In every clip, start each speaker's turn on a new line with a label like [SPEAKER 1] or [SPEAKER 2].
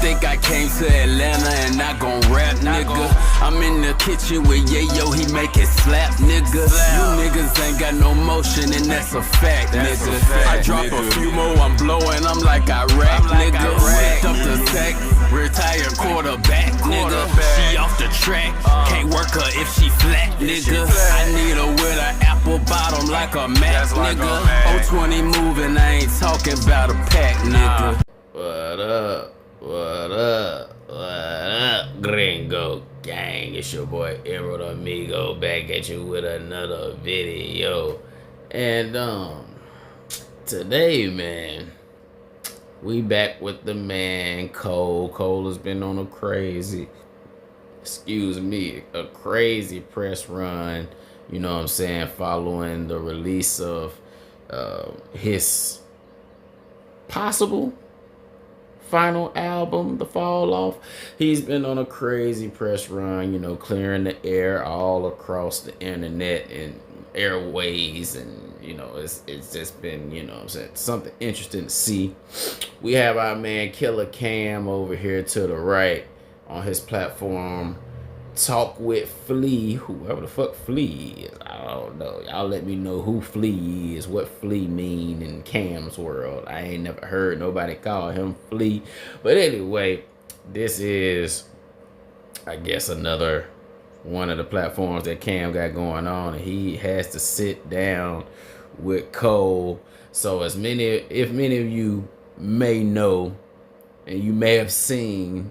[SPEAKER 1] think I came to Atlanta and not gon' rap, nigga. I'm in the kitchen with Yayo, he make it slap, nigga. You niggas ain't got no motion and that's a fact, nigga. I drop a few more, I'm blowing, I'm like Iraq, nigga. Whipped up the sack, retired quarterback, nigga. She off the track, can't work her if she flat, nigga. I need her with an apple bottom like a Mac, nigga. 020 moving, I ain't talking about a pack, nigga.
[SPEAKER 2] What up? What up? What up, Gringo Gang? It's your boy Emerald Amigo back at you with another video. And today, man, we back with the man Cole. Cole has been on a crazy press run, you know what I'm saying, following the release of his possible final album, The Fall Off. He's been on a crazy press run, you know, clearing the air all across the internet and airways, and you know, it's just been, you know what I'm saying, something interesting to see. We have our man Killer Cam over here to the right on his platform, Talk with Flea, whoever the fuck Flea is. I don't know. Y'all let me know who Flea is, what Flea mean in Cam's world. I ain't never heard nobody call him Flea. But anyway, this is, I guess, another one of the platforms that Cam got going on, and he has to sit down with Cole. So if many of you may know, and you may have seen,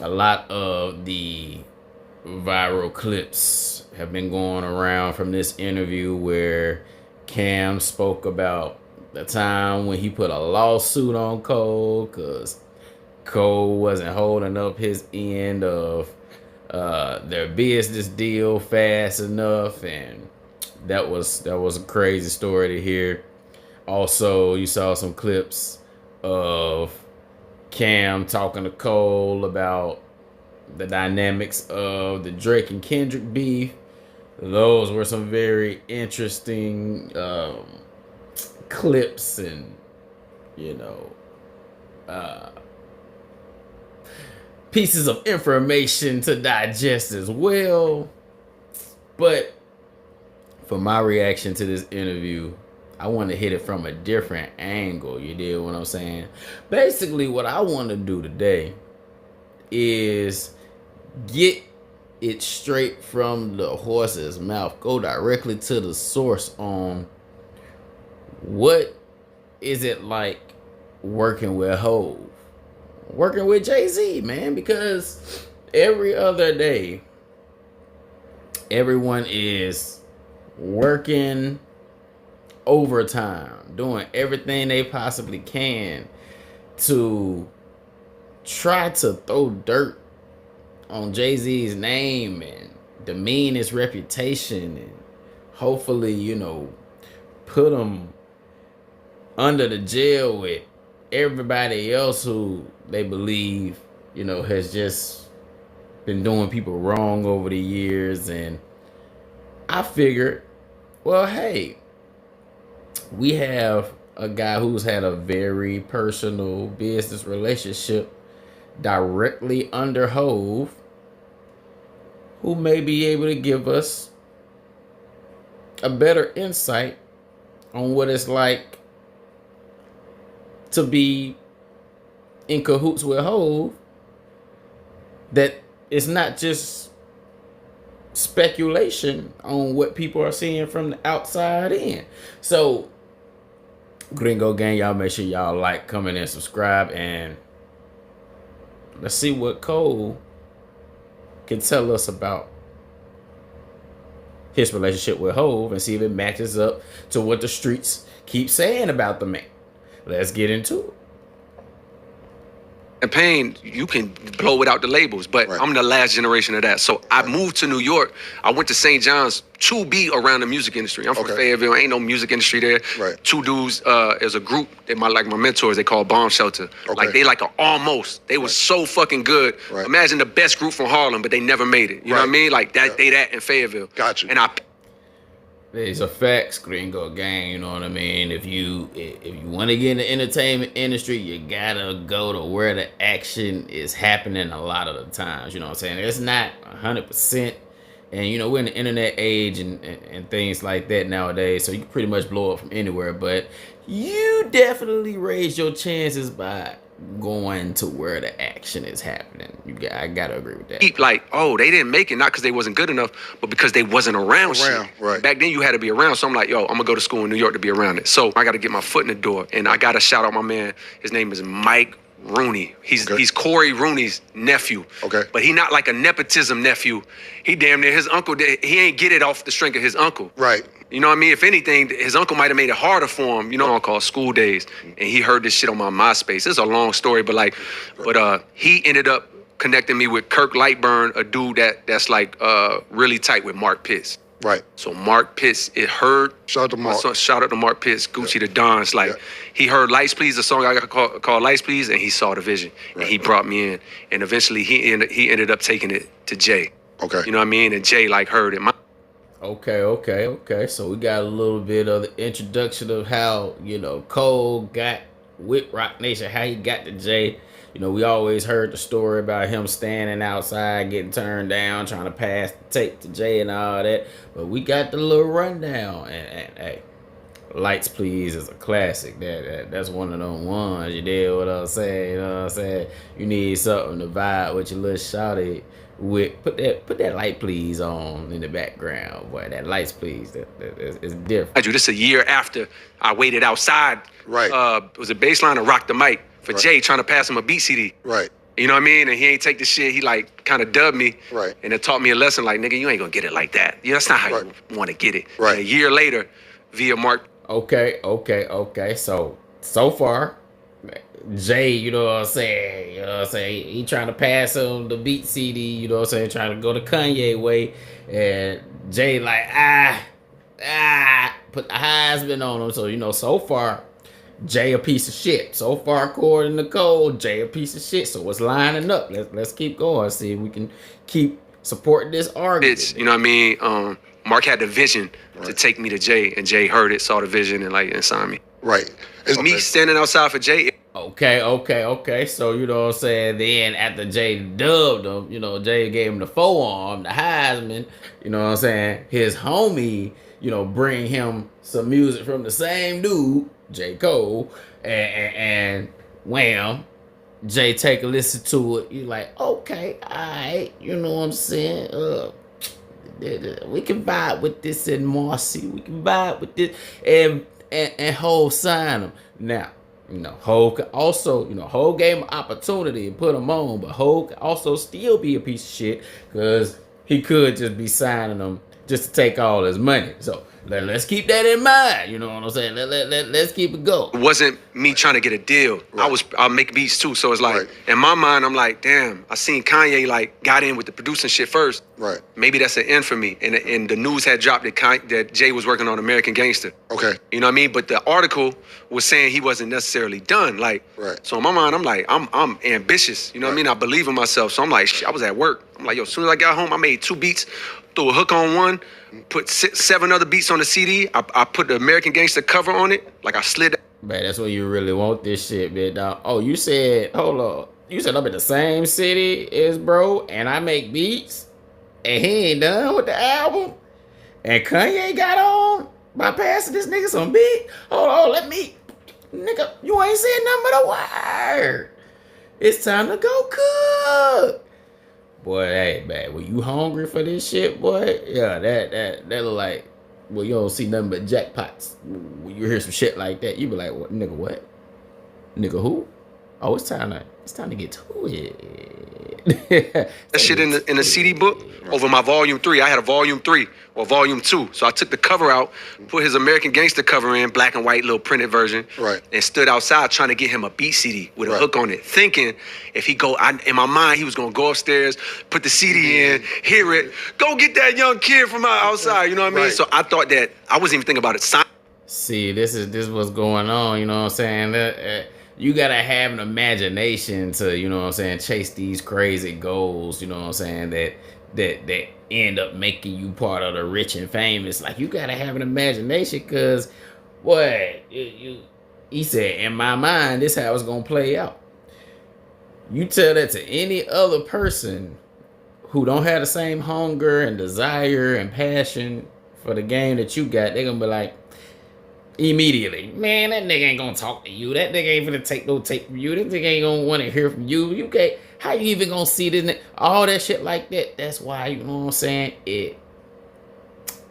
[SPEAKER 2] a lot of the viral clips have been going around from this interview where Cam spoke about the time when he put a lawsuit on Cole because Cole wasn't holding up his end of their business deal fast enough, and that was a crazy story to hear. Also, you saw some clips of Cam talking to Cole about the dynamics of the Drake and Kendrick beef. Those were some very interesting clips and, you know, pieces of information to digest as well. But for my reaction to this interview, I want to hit it from a different angle. You dig what I'm saying? Basically, what I want to do today is get it straight from the horse's mouth. Go directly to the source on what is it like working with Hov, working with Jay-Z, man. Because every other day, everyone is working overtime, doing everything they possibly can to try to throw dirt on Jay-Z's name and demean his reputation, and hopefully, you know, put him under the jail with everybody else who they believe, you know, has just been doing people wrong over the years. And I figured, well, hey, we have a guy who's had a very personal business relationship directly under Hov, who may be able to give us a better insight on what it's like to be in cahoots with Hov, that it's not just speculation on what people are seeing from the outside in. So, Gringo Gang, y'all make sure y'all like, comment, and subscribe, and let's see what Cole can tell us about his relationship with Hov and see if it matches up to what the streets keep saying about the man. Let's get into it.
[SPEAKER 3] Campaign, you can blow without the labels, but I'm the last generation of that. So I moved to New York. I went to St. John's to be around the music industry. I'm from Fayetteville. Ain't no music industry there. Two dudes, as a group, they my mentors. They call Bomb Shelter. Like they like a almost. They was so fucking good. Imagine the best group from Harlem, but they never made it. You know what I mean? Like that. They that in Fayetteville.
[SPEAKER 4] Gotcha.
[SPEAKER 3] And
[SPEAKER 2] It's a facts, gringo gang. You know what I mean? If you want to get in the entertainment industry, you gotta go to where the action is happening. A lot of the times, you know what I'm saying? It's not 100%. And you know we're in the internet age and things like that nowadays, so you can pretty much blow up from anywhere. But you definitely raise your chances by going to where the action is happening. I gotta agree with that.
[SPEAKER 3] Like, oh, they didn't make it not because they wasn't good enough, but because they wasn't around shit.
[SPEAKER 4] Right.
[SPEAKER 3] Back then you had to be around. So I'm like, yo, I'm gonna go to school in New York to be around it. So I got to get my foot in the door, and I gotta shout out my man. His name is Mike Rooney. He's Corey Rooney's nephew.
[SPEAKER 4] Okay.
[SPEAKER 3] But he not like a nepotism nephew. He damn near his uncle. He ain't get it off the strength of his uncle.
[SPEAKER 4] Right.
[SPEAKER 3] You know what I mean? If anything, his uncle might have made it harder for him. You know, called School Days, and he heard this shit on my MySpace. It's a long story, but he ended up connecting me with Kirk Lightburn, a dude that's like really tight with Mark Pitts.
[SPEAKER 4] Right.
[SPEAKER 3] So Mark Pitts, it heard.
[SPEAKER 4] Shout out to Mark.
[SPEAKER 3] Shout out to Mark Pitts, Gucci the Don's. Like he heard Lights Please, the song I got called Lights Please, and he saw the vision, and he brought me in, and eventually he ended up taking it to Jay.
[SPEAKER 4] Okay.
[SPEAKER 3] You know what I mean? And Jay like heard it.
[SPEAKER 2] Okay. So we got a little bit of the introduction of how, you know, Cole got with Rock Nation, how he got to Jay. You know, we always heard the story about him standing outside, getting turned down, trying to pass the tape to Jay and all that. But we got the little rundown. And hey, Lights Please is a classic. That's one of them ones. You did what I'm saying? You know what I'm saying? You need something to vibe with your little shawty with. Put that Light Please on in the background, boy. That Lights Please, that is different.
[SPEAKER 3] This is a year after I waited outside.
[SPEAKER 4] Right.
[SPEAKER 3] It was a baseline to Rock the Mic for Jay trying to pass him a beat CD.
[SPEAKER 4] Right.
[SPEAKER 3] You know what I mean? And he ain't take the shit. He like kind of dubbed me.
[SPEAKER 4] Right.
[SPEAKER 3] And it taught me a lesson like, nigga, you ain't gonna get it like that. Yeah, that's not how you want to get it.
[SPEAKER 4] Right.
[SPEAKER 3] And a year later, via Mark.
[SPEAKER 2] Okay. So far, Jay, you know what I'm saying? He trying to pass him the beat CD, you know what I'm saying? Trying to go the Kanye way. And Jay like, put the Heisman on him. So, you know, so far, Jay a piece of shit. So far, according to Cole, Jay a piece of shit. So it's lining up. Let's keep going. See if we can keep supporting this argument.
[SPEAKER 3] You know what I mean? Mark had the vision to take me to Jay, and Jay heard it, saw the vision, and signed me.
[SPEAKER 4] Right.
[SPEAKER 3] It's me standing outside for Jay.
[SPEAKER 2] Okay. So, you know what I'm saying? Then after Jay dubbed him, you know, Jay gave him the forearm, the Heisman, you know what I'm saying? His homie, you know, bring him some music from the same dude, J. Cole, and wham, Jay take a listen to it. You like, okay, all right, you know what I'm saying? We can vibe with this in Marcy. We can vibe with this, and Hov sign him. Now, you know, Hov could also, you know, Hov gave him an opportunity and put him on, but Hov could also still be a piece of shit because he could just be signing them just to take all his money. So let's keep that in mind. You know what I'm saying? Let's keep it going.
[SPEAKER 3] It wasn't me trying to get a deal. I make beats too. So it's like, in my mind, I'm like, damn, I seen Kanye like got in with the producing shit first.
[SPEAKER 4] Right.
[SPEAKER 3] Maybe that's an end for me. And the news had dropped that Jay was working on American Gangster.
[SPEAKER 4] Okay.
[SPEAKER 3] You know what I mean? But the article was saying he wasn't necessarily done. Like, so in my mind, I'm like, I'm ambitious. You know what I mean? I believe in myself. So I'm like, shit, I was at work. I'm like, yo, as soon as I got home, I made 2 beats, threw a hook on one, put 7 other beats on the CD. I put the American Gangster cover on it. Like I slid.
[SPEAKER 2] Man, that's when you really want this shit, man, dog. Oh, you said, hold on. You said I'm in the same city as bro, and I make beats, and he ain't done with the album, and Kanye got on by passing this nigga some beat. Hold on, nigga, you ain't said nothing but a word. It's time to go cook. Boy, hey, man, were you hungry for this shit, boy? Yeah, that look like, well, you don't see nothing but jackpots. When you hear some shit like that, you be like, what, nigga, what? Nigga, who? Oh, it's time to get to it.
[SPEAKER 3] That shit in the CD book over my volume 3. I had a volume 3 or volume 2. So I took the cover out, put his American Gangster cover in, black and white little printed version, and stood outside trying to get him a beat CD with a hook on it, thinking if he in my mind, he was gonna go upstairs, put the CD in, hear it, go get that young kid from outside, you know what I mean? So I thought that, I wasn't even thinking about it.
[SPEAKER 2] See, this is what's going on, you know what I'm saying? You gotta have an imagination to, you know what I'm saying, chase these crazy goals, you know what I'm saying, that end up making you part of the rich and famous. Like, you gotta have an imagination, cause what he said, in my mind, this how it's gonna play out. You tell that to any other person who don't have the same hunger and desire and passion for the game that you got, they're gonna be like, immediately, man, that nigga ain't gonna talk to you. That nigga ain't gonna take no tape from you. That nigga ain't gonna want to hear from you. You can't. How you even gonna see this? All that shit like that. That's why, you know what I'm saying.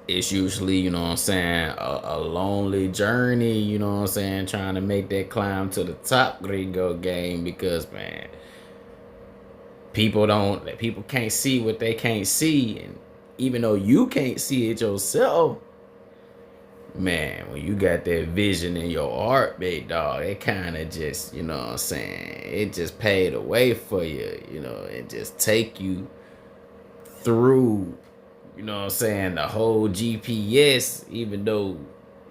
[SPEAKER 2] It's usually, you know what I'm saying, a lonely journey. You know what I'm saying, trying to make that climb to the top gringo game, because man, people can't see what they can't see, and even though you can't see it yourself. Man, when you got that vision in your heart, big dog, it kind of just, you know what I'm saying, it just paid the way for you, you know, it just take you through, you know what I'm saying, the whole GPS, even though,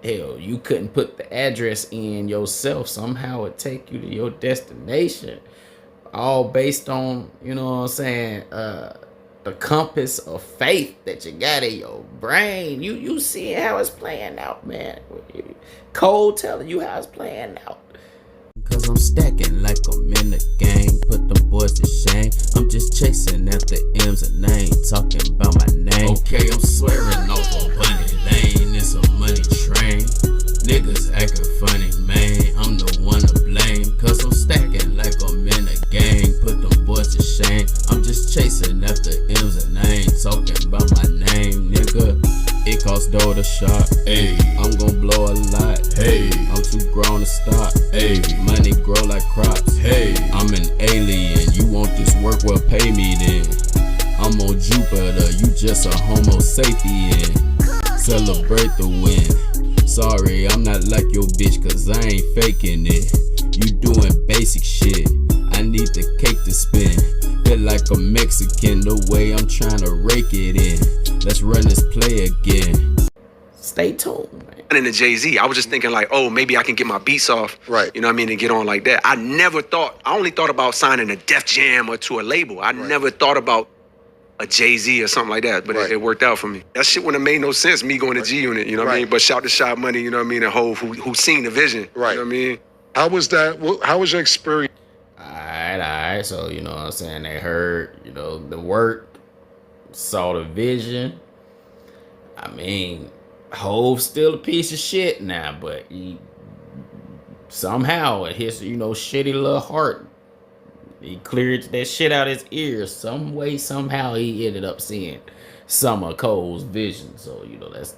[SPEAKER 2] hell, you couldn't put the address in yourself, somehow it take you to your destination, all based on, you know what I'm saying, the compass of faith that you got in your brain. You see how it's playing out, man. Cole telling you how it's playing out. Cause I'm stacking like I'm in the game. Put them boys to shame. I'm just chasing after M's and I ain't talking about my name. Okay, I'm swearing over money lane. It's a money train. Niggas acting funny, man. I'm the one to blame. Cause I'm stacking like I'm in the game. Put them boys to shame. I'm just chasing after M's and I ain't talking about my name, nigga. It costs dough to shop. Ayy, I'm gon' blow a lot. Hey, I'm too grown to stop. Ayy, money grow like crops. Hey, I'm an alien. You want this work? Well, pay me then. I'm on Jupiter. You just a Homo sapien. Celebrate the win. Sorry, I'm not like your bitch, cause I ain't faking it. You doing basic shit. I need the cake to spin. Feel like a Mexican the way I'm trying to rake it in. Let's run this play again. Stay tuned, man.
[SPEAKER 3] In the Jay-Z, I was just thinking like, oh, maybe I can get my beats off.
[SPEAKER 4] Right.
[SPEAKER 3] You know what I mean? And get on like that. I only thought about signing a Def Jam or to a label. I never thought about a Jay-Z or something like that, but it worked out for me. That shit wouldn't have made no sense, me going to G-Unit, you know what I mean? But shout to Shot Money, you know what I mean, and Hov, who seen the vision,
[SPEAKER 4] right.
[SPEAKER 3] You know what I mean?
[SPEAKER 4] How was that? How was your experience?
[SPEAKER 2] All right, so, you know what I'm saying, they heard, you know, the work, saw the vision. I mean, Hov's still a piece of shit now, but he somehow, his, you know, shitty little heart, he cleared that shit out his ears. Some way, somehow, he ended up seeing some of Cole's vision. So, you know, let's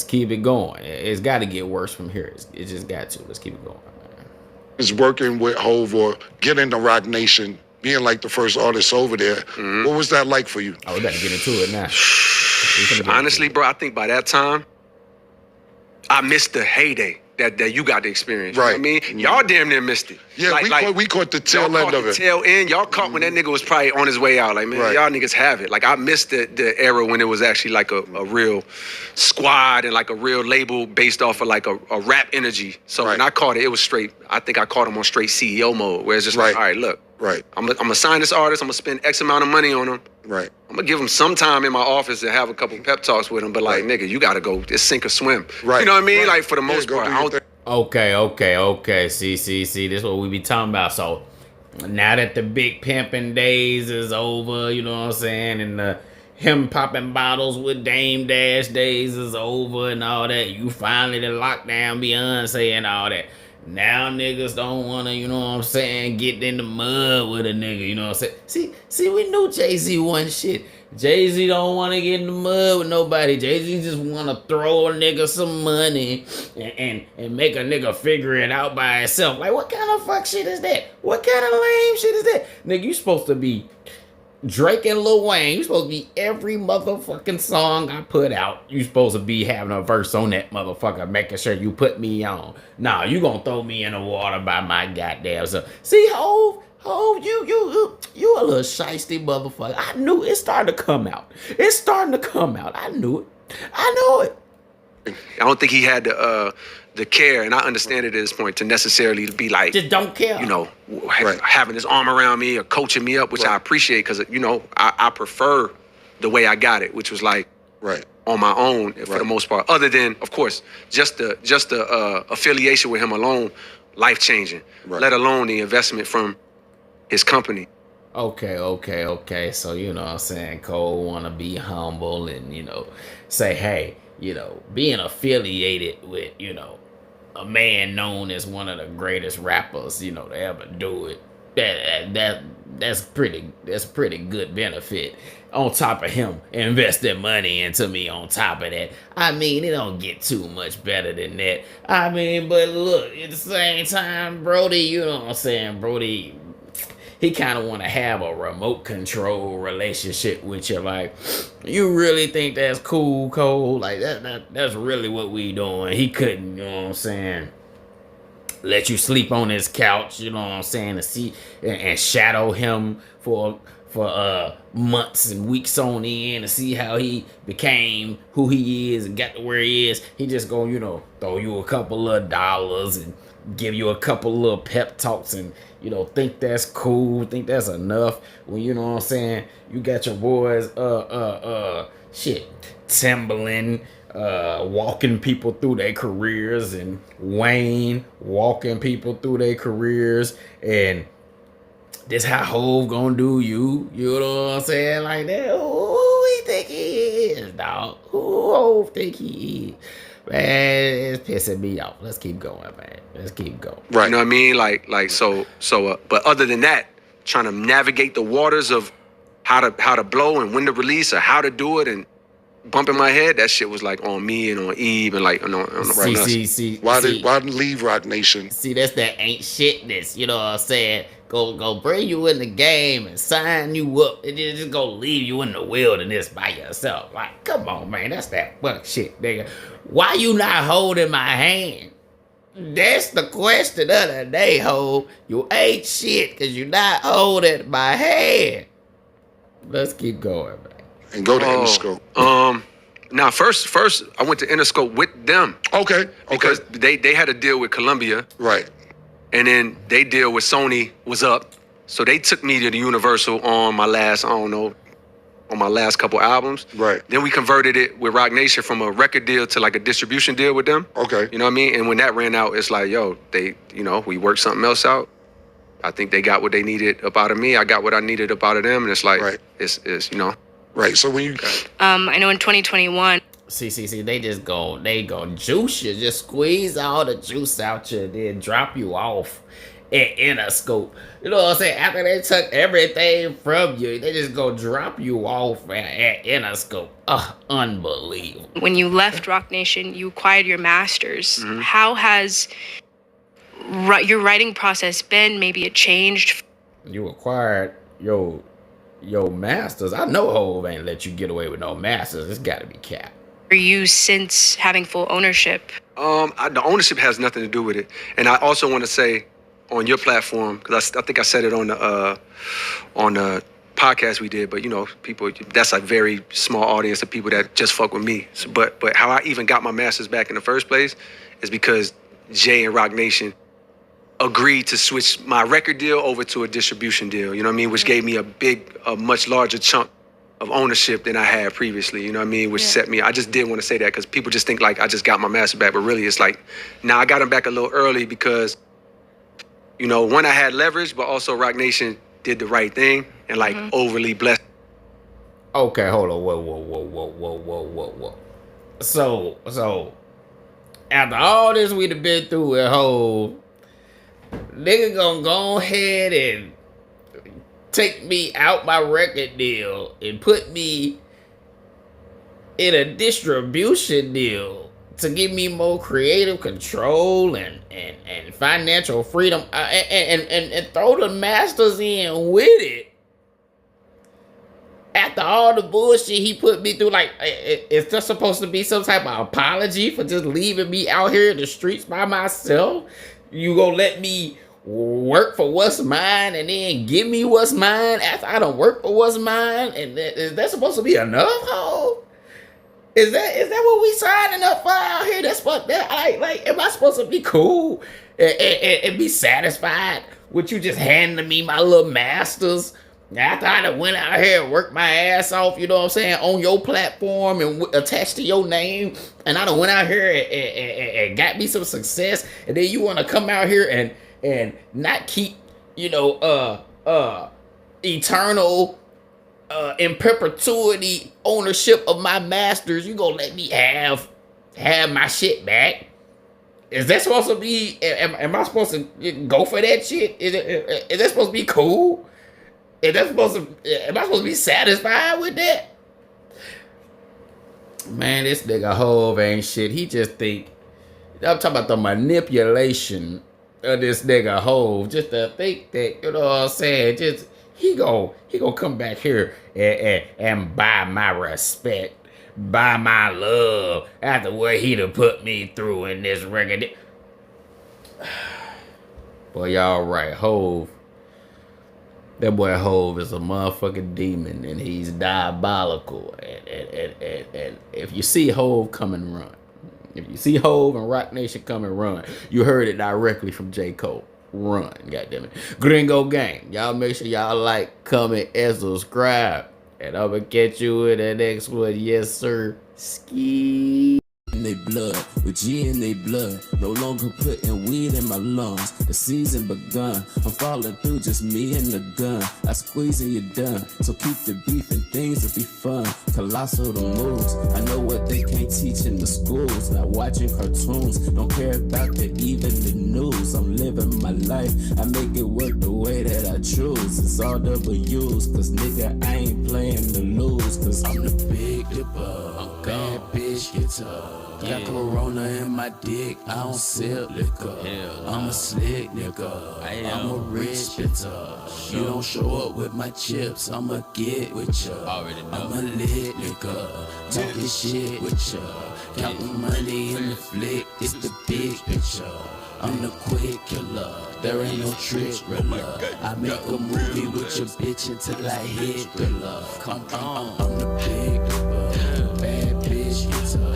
[SPEAKER 2] keep it going. It's got to get worse from here. It just got to. Let's keep it going, man.
[SPEAKER 4] Is working with Hov or getting the Rock Nation, being like the first artist over there. Mm-hmm. What was that like for you?
[SPEAKER 2] Oh, we got to get into it now.
[SPEAKER 3] Honestly, bro, I think by that time, I missed the heyday that you got to experience.
[SPEAKER 4] Right.
[SPEAKER 3] You know what I mean? Y'all damn near missed it.
[SPEAKER 4] Yeah, we caught the tail end of it.
[SPEAKER 3] Tail end. Y'all caught when that nigga was probably on his way out. Like, man, y'all niggas have it. Like, I missed the era when it was actually like a real squad and like a real label based off of like a rap energy. So when I caught it, it was straight. I think I caught him on straight CEO mode, where it's just like, all right, look.
[SPEAKER 4] Right.
[SPEAKER 3] I'm gonna sign this artist. I'm gonna spend X amount of money on him.
[SPEAKER 4] Right.
[SPEAKER 3] I'm gonna give him some time in my office and have a couple pep talks with him. But like, nigga, you gotta go. It's sink or swim.
[SPEAKER 4] Right.
[SPEAKER 3] You know what I mean? Like for the most part.
[SPEAKER 2] Okay. See. This is what we be talking about. So now that the big pimping days is over, you know what I'm saying, and the him popping bottles with Dame Dash days is over and all that. You finally the lockdown Beyonce and all that. Now niggas don't wanna, you know what I'm saying, get in the mud with a nigga, you know what I'm saying? See, we knew Jay-Z wasn't shit. Jay-Z don't wanna get in the mud with nobody. Jay-Z just wanna throw a nigga some money and make a nigga figure it out by himself. Like, what kind of fuck shit is that? What kind of lame shit is that? Nigga, you supposed to be Drake and Lil Wayne. You supposed to be every motherfucking song I put out. You supposed to be having a verse on that motherfucker, making sure you put me on. Nah, you gonna throw me in the water by my goddamn self. See, Hov, you a little shiesty motherfucker. I knew it's starting to come out. I knew it.
[SPEAKER 3] I don't think he had the care, and I understand it at this point, to necessarily be like,
[SPEAKER 2] just don't care.
[SPEAKER 3] you know, having his arm around me or coaching me up, which I appreciate because, you know, I prefer the way I got it, which was like on my own for the most part. Other than, of course, just the affiliation with him alone, life changing. Let alone the investment from his company.
[SPEAKER 2] Okay. So, you know what I'm saying, Cole want to be humble and, you know, say, hey, you know, being affiliated with, you know, a man known as one of the greatest rappers, you know, to ever do it, that's pretty good benefit. On top of him investing money into me on top of that. I mean, it don't get too much better than that. I mean, but look, at the same time, Brody, you know what I'm saying, Brody, he kind of want to have a remote control relationship with you. Like, you really think that's cool, Cole? Like, that's really what we doing. He couldn't, you know what I'm saying, let you sleep on his couch, you know what I'm saying, to see and shadow him for months and weeks on end to see how he became who he is and got to where he is. He just gonna, you know, throw you a couple of dollars and give you a couple of little pep talks and, you know, think that's cool, think that's enough. When, you know what I'm saying, you got your boys Timbaland walking people through their careers, and Wayne walking people through their careers, and this how Hov gonna do you. You know what I'm saying? Like that. Who he think he is, dog? Who Hov think he is? Man, it's pissing me off. Let's keep going, man. Let's keep going.
[SPEAKER 3] Right. You know what I mean? Like so. But other than that, trying to navigate the waters of how to blow and when to release or how to do it and bumping my head, that shit was like on me and on Eve and like on
[SPEAKER 2] see.
[SPEAKER 4] Why didn't leave Rock Nation?
[SPEAKER 2] See, that's that ain't shitness. You know what I'm saying? Go bring you in the game and sign you up and then just go leave you in the wilderness by yourself. Like, come on, man. That's that fuck shit, nigga. Why you not holding my hand? That's the question of the day, ho. You ain't shit because you not holding my hand. Let's keep going, man.
[SPEAKER 4] And go to Interscope.
[SPEAKER 3] Now, first, I went to Interscope with them.
[SPEAKER 4] Okay.
[SPEAKER 3] Because they had a deal with Columbia.
[SPEAKER 4] Right.
[SPEAKER 3] And then they deal with Sony was up. So they took me to the Universal on my last, on my last couple albums.
[SPEAKER 4] Right.
[SPEAKER 3] Then we converted it with Rock Nation from a record deal to like a distribution deal with them.
[SPEAKER 4] Okay.
[SPEAKER 3] You know what I mean? And when that ran out, it's like, yo, we worked something else out. I think they got what they needed up out of me. I got what I needed up out of them. And it's like, it's you know.
[SPEAKER 4] Right. So when you
[SPEAKER 5] I know in 2021.
[SPEAKER 2] See, they go juice you, just squeeze all the juice out you, then drop you off at Interscope. You know what I'm saying? After they took everything from you, they just go drop you off at Interscope. Unbelievable.
[SPEAKER 5] When you left Rock Nation, you acquired your masters. Mm-hmm. How has your writing process been? Maybe it changed. You
[SPEAKER 2] acquired your masters. I know Hov ain't let you get away with no masters. It's got to be capped.
[SPEAKER 5] For you, since having full ownership?
[SPEAKER 3] The ownership has nothing to do with it. And I also want to say on your platform, because I think I said it on the podcast we did, but you know, people, that's a very small audience of people that just fuck with me. So, but how I even got my masters back in the first place is because Jay and Rock Nation agreed to switch my record deal over to a distribution deal, you know what I mean? Which gave me a much larger chunk of ownership than I had previously, you know what I mean? Which set me, I just did want to say that because people just think like I just got my master back, but really it's like, nah, I got him back a little early because, you know, one, I had leverage, but also Rock Nation did the right thing and like overly blessed.
[SPEAKER 2] Okay, hold on, whoa. So, after all this we done been through with Hov, nigga gonna go ahead and take me out my record deal and put me in a distribution deal to give me more creative control and financial freedom and throw the masters in with it. After all the bullshit he put me through, like, is there supposed to be some type of apology for just leaving me out here in the streets by myself? You gonna let me work for what's mine and then give me what's mine after I don't work for what's mine? And is that supposed to be enough, ho? Is that what we signing up for out here? That's what that like. Am I supposed to be cool and be satisfied with you just handing me my little masters after I done went out here and worked my ass off? You know what I'm saying, on your platform and attached to your name, and I done went out here and got me some success, and then you want to come out here and not keep eternal in perpetuity ownership of my masters. You gonna let me have my shit back? Is that supposed to be? Am I supposed to go for that shit? Is that supposed to be cool? Am I supposed to be satisfied with that? Man, this nigga Hove ain't shit. He just think. I'm talking about the manipulation of this nigga Hove. Just to think that, you know what I'm saying? Just he gonna come back here and buy my respect, buy my love after what he done put me through in this record. Boy, y'all right. Hove. That boy Hove is a motherfucking demon, and he's diabolical. And if you see Hove, come and run. If you see Hove and Rock Nation, come and run. You heard it directly from J. Cole. Run, goddammit. Gringo Gang. Y'all make sure y'all like, comment, and subscribe. And I'm gonna catch you in the next one. Yes, sir. Ski.
[SPEAKER 1] In they blood, with G in they blood. No longer putting weed in my lungs. The season begun. I'm falling through, just me and the gun. I squeeze and you're done. So keep the beef and things will be fun. Colossal the moves. I know what they can't teach in the schools. Not watching cartoons. Don't care about even the news. I'm living my life. I make it work the way that I choose. It's all W's. Cause nigga, I ain't playing to lose. Cause I'm the big dipper. I'm bad bitch guitar. Got Corona in my dick, I don't sell liquor. I'm a slick nigga, I'm a rich bitter. You don't show up with my chips, I'ma get with ya. I'm a lit nigga, talking shit with ya. Counting money in the flick, it's the big picture. I'm the quick killer, there ain't no trick thriller. I make a movie with your bitch until I hit thriller. Come on, I'm the big dipper, bad bitch guitar.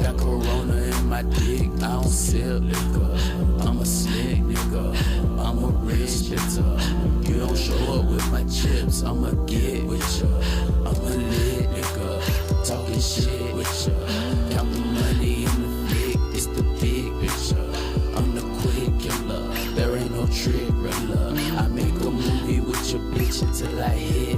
[SPEAKER 1] Got Corona in my dick, I don't sell liquor. I'm a slick nigga, I'm a rich bitter. You don't show up with my chips, I'ma get with ya. I'm a lit nigga, talking shit with ya. Counting money in the flick, it's the big picture. I'm the quick killer, there ain't no trick thriller. I make a movie with your bitch until I hit